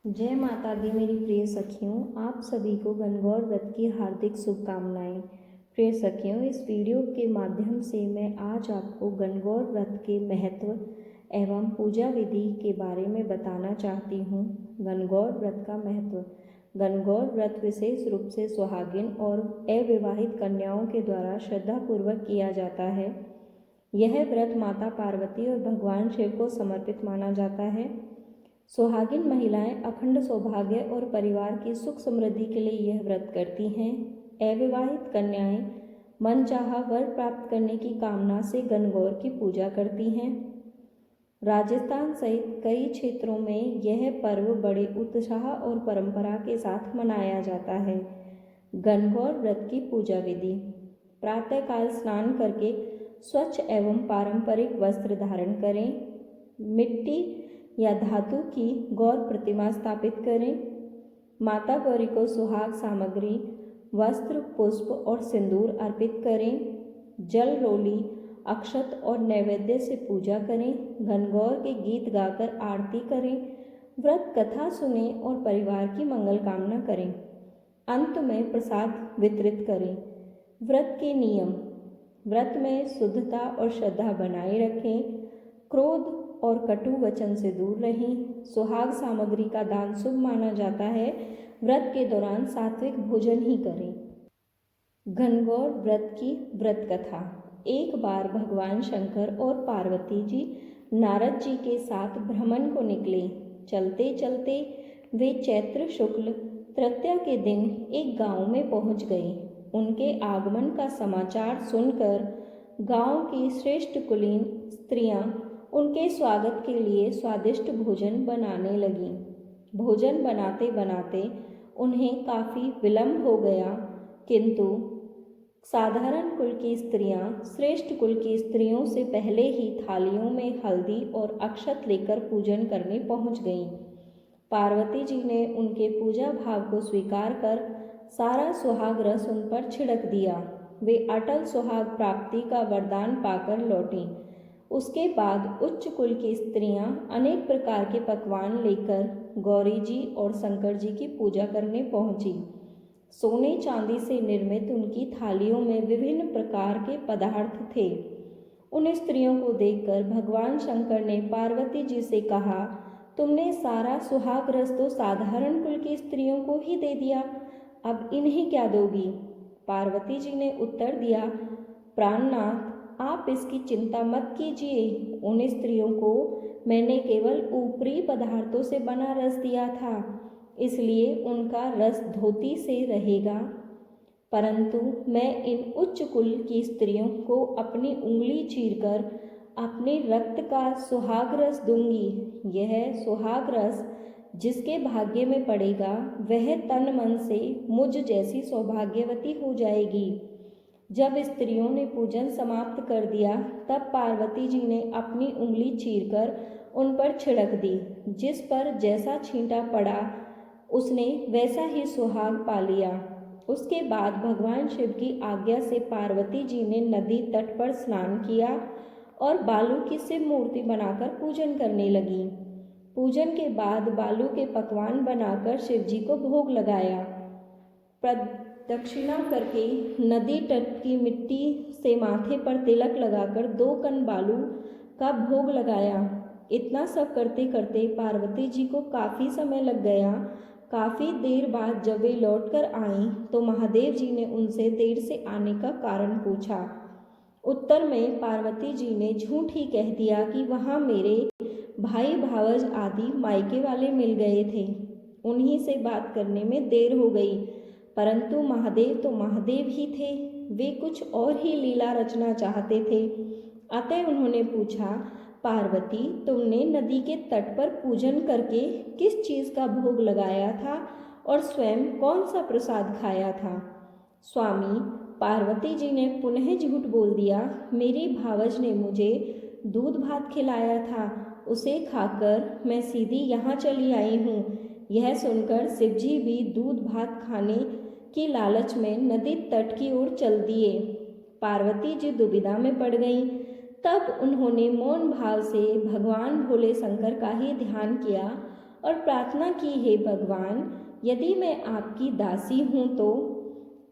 जय माता दी मेरी प्रिय सखियों, आप सभी को गणगौर व्रत की हार्दिक शुभकामनाएं। प्रिय सखियों, इस वीडियो के माध्यम से मैं आज आपको गणगौर व्रत के महत्व एवं पूजा विधि के बारे में बताना चाहती हूँ। गणगौर व्रत का महत्व। गणगौर व्रत विशेष रूप से सुहागिन और अविवाहित कन्याओं के द्वारा श्रद्धापूर्वक किया जाता है। यह व्रत माता पार्वती और भगवान शिव को समर्पित माना जाता है। सुहागिन महिलाएं अखंड सौभाग्य और परिवार की सुख समृद्धि के लिए यह व्रत करती हैं। अविवाहित कन्याएं मनचाहा वर प्राप्त करने की कामना से गणगौर की पूजा करती हैं। राजस्थान सहित कई क्षेत्रों में यह पर्व बड़े उत्साह और परंपरा के साथ मनाया जाता है। गणगौर व्रत की पूजा विधि। प्रातःकाल स्नान करके स्वच्छ एवं पारंपरिक वस्त्र धारण करें। मिट्टी या धातु की गौर प्रतिमा स्थापित करें। माता गौरी को सुहाग सामग्री, वस्त्र, पुष्प और सिंदूर अर्पित करें। जल रोली, अक्षत और नैवेद्य से पूजा करें। गणगौर के गीत गाकर आरती करें। व्रत कथा सुने और परिवार की मंगल कामना करें। अंत में प्रसाद वितरित करें। व्रत के नियम। व्रत में शुद्धता और श्रद्धा बनाए रखें। क्रोध और कटु वचन से दूर रहें। सुहाग सामग्री का दान शुभ माना जाता है। व्रत के दौरान सात्विक भोजन ही करें। गणगौर व्रत की व्रत कथा। एक बार भगवान शंकर और पार्वती जी नारद जी के साथ भ्रमण को निकले। चलते चलते वे चैत्र शुक्ल तृतीया के दिन एक गांव में पहुंच गए। उनके आगमन का समाचार सुनकर गांव की श्रेष्ठ कुलीन स्त्रियां उनके स्वागत के लिए स्वादिष्ट भोजन बनाने लगीं। भोजन बनाते बनाते उन्हें काफ़ी विलंब हो गया, किंतु साधारण कुल की स्त्रियां श्रेष्ठ कुल की स्त्रियों से पहले ही थालियों में हल्दी और अक्षत लेकर पूजन करने पहुंच गईं। पार्वती जी ने उनके पूजा भाव को स्वीकार कर सारा सुहाग रस उन पर छिड़क दिया। वे अटल सुहाग प्राप्ति का वरदान पाकर लौटीं। उसके बाद उच्च कुल की स्त्रियां अनेक प्रकार के पकवान लेकर गौरी जी और शंकर जी की पूजा करने पहुंची। सोने चांदी से निर्मित उनकी थालियों में विभिन्न प्रकार के पदार्थ थे। उन स्त्रियों को देखकर भगवान शंकर ने पार्वती जी से कहा, तुमने सारा सुहाग रस तो साधारण कुल की स्त्रियों को ही दे दिया, अब इन्हें क्या दोगी? पार्वती जी ने उत्तर दिया, प्राणनाथ, आप इसकी चिंता मत कीजिए। उन स्त्रियों को मैंने केवल ऊपरी पदार्थों से बना रस दिया था, इसलिए उनका रस धोती से रहेगा, परंतु मैं इन उच्च कुल की स्त्रियों को अपनी उंगली चीरकर अपने रक्त का सुहाग रस दूंगी। यह सुहाग रस जिसके भाग्य में पड़ेगा वह तन मन से मुझ जैसी सौभाग्यवती हो जाएगी। जब स्त्रियों ने पूजन समाप्त कर दिया, तब पार्वती जी ने अपनी उंगली चीरकर उन पर छिड़क दी। जिस पर जैसा छींटा पड़ा उसने वैसा ही सुहाग पा लिया। उसके बाद भगवान शिव की आज्ञा से पार्वती जी ने नदी तट पर स्नान किया और बालू की शिव मूर्ति बनाकर पूजन करने लगीं। पूजन के बाद बालू के पकवान बनाकर शिव जी को भोग लगाया। प्रदक्षिणा करके नदी तट की मिट्टी से माथे पर तिलक लगाकर 2 कण बालू का भोग लगाया। इतना सब करते करते पार्वती जी को काफ़ी समय लग गया। काफ़ी देर बाद जब वे लौटकर आईं तो महादेव जी ने उनसे देर से आने का कारण पूछा। उत्तर में पार्वती जी ने झूठ ही कह दिया कि वहाँ मेरे भाई भावज आदि मायके वाले मिल गए थे, उन्हीं से बात करने में देर हो गई। परंतु महादेव तो महादेव ही थे, वे कुछ और ही लीला रचना चाहते थे। अतः उन्होंने पूछा, पार्वती, तुमने नदी के तट पर पूजन करके किस चीज़ का भोग लगाया था और स्वयं कौन सा प्रसाद खाया था? स्वामी, पार्वती जी ने पुनः झूठ बोल दिया, मेरी भावज ने मुझे दूध भात खिलाया था, उसे खाकर मैं सीधी यहाँ चली आई हूँ। यह सुनकर शिवजी भी दूध भात खाने की लालच में नदी तट की ओर चल दिए। पार्वती जी दुविधा में पड़ गईं। तब उन्होंने मौन भाव से भगवान भोले शंकर का ही ध्यान किया और प्रार्थना की, हे भगवान, यदि मैं आपकी दासी हूँ तो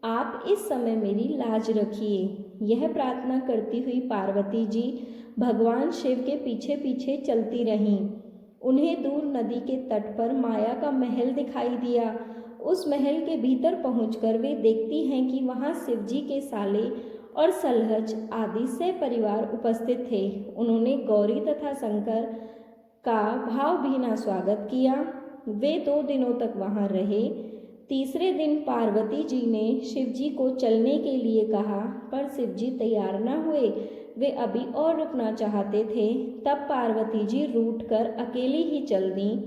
आप इस समय मेरी लाज रखिए। यह प्रार्थना करती हुई पार्वती जी भगवान शिव के पीछे पीछे चलती रहीं। उन्हें दूर नदी के तट पर माया का महल दिखाई दिया। उस महल के भीतर पहुंचकर वे देखती हैं कि वहाँ शिवजी के साले और सलहज आदि से परिवार उपस्थित थे। उन्होंने गौरी तथा शंकर का भावभीना स्वागत किया। वे 2 दिनों तक वहाँ रहे। तीसरे दिन पार्वती जी ने शिवजी को चलने के लिए कहा, पर शिवजी तैयार न हुए। वे अभी और रुकना चाहते थे। तब पार्वती जी रूठकर अकेली ही चल दीं।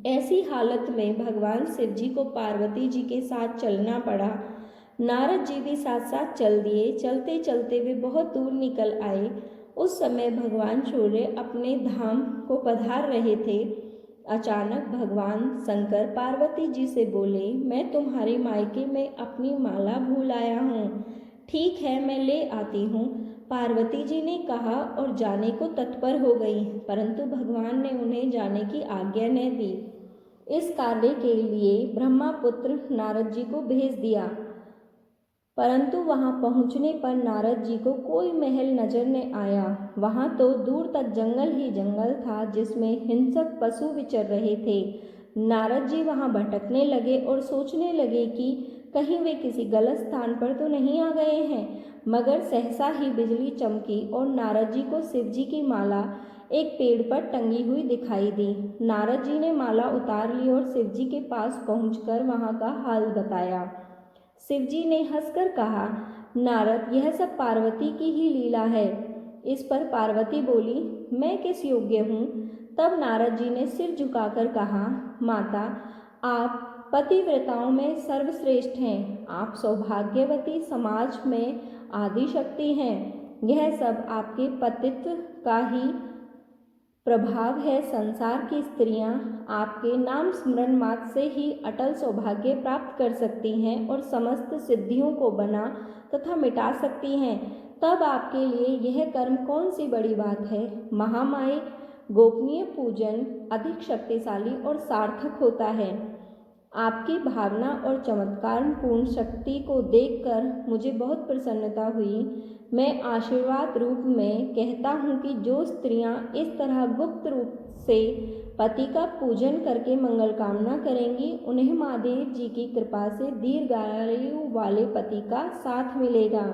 ऐसी हालत में भगवान शिवजी को पार्वती जी के साथ चलना पड़ा। नारद जी भी साथ साथ चल दिए। चलते चलते वे बहुत दूर निकल आए। उस समय भगवान सूर्य अपने धाम को पधार रहे थे। अचानक भगवान शंकर पार्वती जी से बोले, मैं तुम्हारे मायके में अपनी माला भूल आया हूँ। ठीक है, मैं ले आती हूँ। पार्वती जी ने कहा और जाने को तत्पर हो गई, परंतु भगवान ने उन्हें जाने की आज्ञा न दी। इस कार्य के लिए ब्रह्मापुत्र नारद जी को भेज दिया, परंतु वहां पहुंचने पर नारद जी को कोई महल नजर न आया। वहां तो दूर तक जंगल ही जंगल था, जिसमें हिंसक पशु विचर रहे थे। नारद जी वहां भटकने लगे और सोचने लगे कि कहीं वे किसी गलत स्थान पर तो नहीं आ गए हैं। मगर सहसा ही बिजली चमकी और नारद जी को शिवजी की माला एक पेड़ पर टंगी हुई दिखाई दी। नारद जी ने माला उतार ली और शिवजी के पास पहुंचकर वहां का हाल बताया। शिवजी ने हंसकर कहा, नारद, यह सब पार्वती की ही लीला है। इस पर पार्वती बोली, मैं किस योग्य हूँ? तब नारद जी ने सिर झुकाकर कहा, माता, आप पतिव्रताओं में सर्वश्रेष्ठ हैं। आप सौभाग्यवती समाज में आदि शक्ति हैं। यह सब आपके पतित्व का ही प्रभाव है। संसार की स्त्रियां आपके नाम स्मरण मात्र से ही अटल सौभाग्य प्राप्त कर सकती हैं और समस्त सिद्धियों को बना तथा मिटा सकती हैं। तब आपके लिए यह कर्म कौन सी बड़ी बात है? महामाया गोपनीय पूजन अधिक शक्तिशाली और सार्थक होता है। आपकी भावना और चमत्कार पूर्ण शक्ति को देखकर मुझे बहुत प्रसन्नता हुई। मैं आशीर्वाद रूप में कहता हूँ कि जो स्त्रियाँ इस तरह गुप्त रूप से पति का पूजन करके मंगल कामना करेंगी, उन्हें महादेव जी की कृपा से दीर्घायु वाले पति का साथ मिलेगा।